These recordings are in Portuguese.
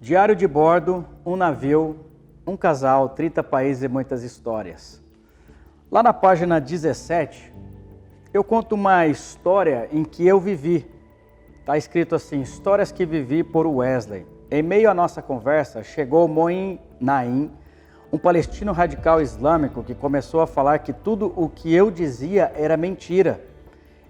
Diário de bordo, um navio, um casal, 30 países e muitas histórias. Lá na página 17, eu conto uma história em que eu vivi. Está escrito assim, histórias que vivi por Wesley. Em meio à nossa conversa, chegou Moin Naim, um palestino radical islâmico que começou a falar que tudo o que eu dizia era mentira.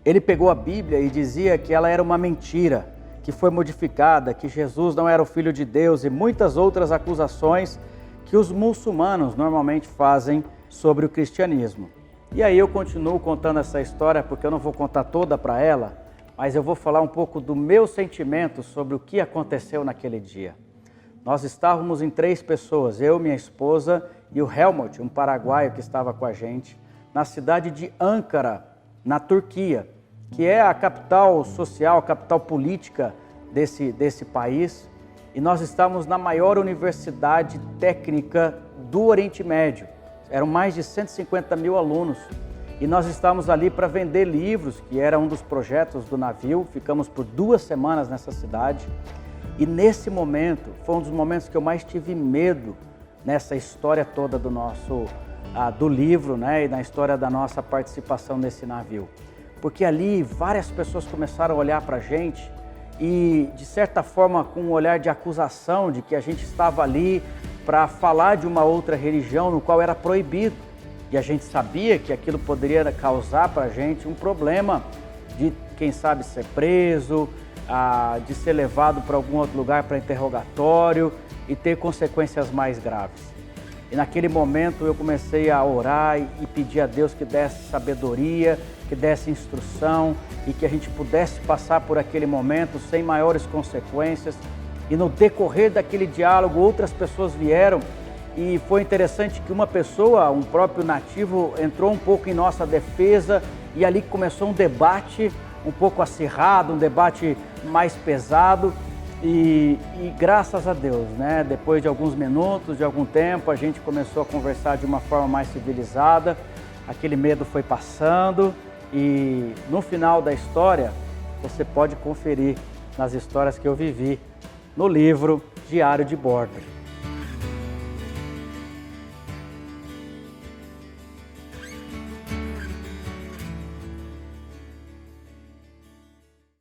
Ele pegou a Bíblia e dizia que ela era uma mentira, que foi modificada, que Jesus não era o Filho de Deus e muitas outras acusações que os muçulmanos normalmente fazem sobre o cristianismo. E aí eu continuo contando essa história porque eu não vou contar toda para ela, mas eu vou falar um pouco do meu sentimento sobre o que aconteceu naquele dia. Nós estávamos em 3 pessoas, eu, minha esposa e o Helmut, um paraguaio que estava com a gente, na cidade de Ankara, na Turquia, que é a capital social, a capital política desse país. E nós estávamos na maior universidade técnica do Oriente Médio. Eram mais de 150 mil alunos. E nós estávamos ali para vender livros, que era um dos projetos do navio. Ficamos por 2 semanas nessa cidade. E nesse momento, foi um dos momentos que eu mais tive medo nessa história toda do livro, né? E na história da nossa participação nesse navio. Porque ali várias pessoas começaram a olhar para a gente e, de certa forma, com um olhar de acusação de que a gente estava ali para falar de uma outra religião no qual era proibido. E a gente sabia que aquilo poderia causar para a gente um problema de, quem sabe, ser preso, de ser levado para algum outro lugar para interrogatório e ter consequências mais graves. E naquele momento eu comecei a orar e pedir a Deus que desse sabedoria, que desse instrução e que a gente pudesse passar por aquele momento sem maiores consequências. E no decorrer daquele diálogo outras pessoas vieram e foi interessante que uma pessoa, um próprio nativo, entrou um pouco em nossa defesa e ali começou um debate um pouco acirrado, um debate mais pesado. E graças a Deus, né? Depois de alguns minutos, de algum tempo, a gente começou a conversar de uma forma mais civilizada, aquele medo foi passando e no final da história, você pode conferir nas histórias que eu vivi no livro Diário de Bordo.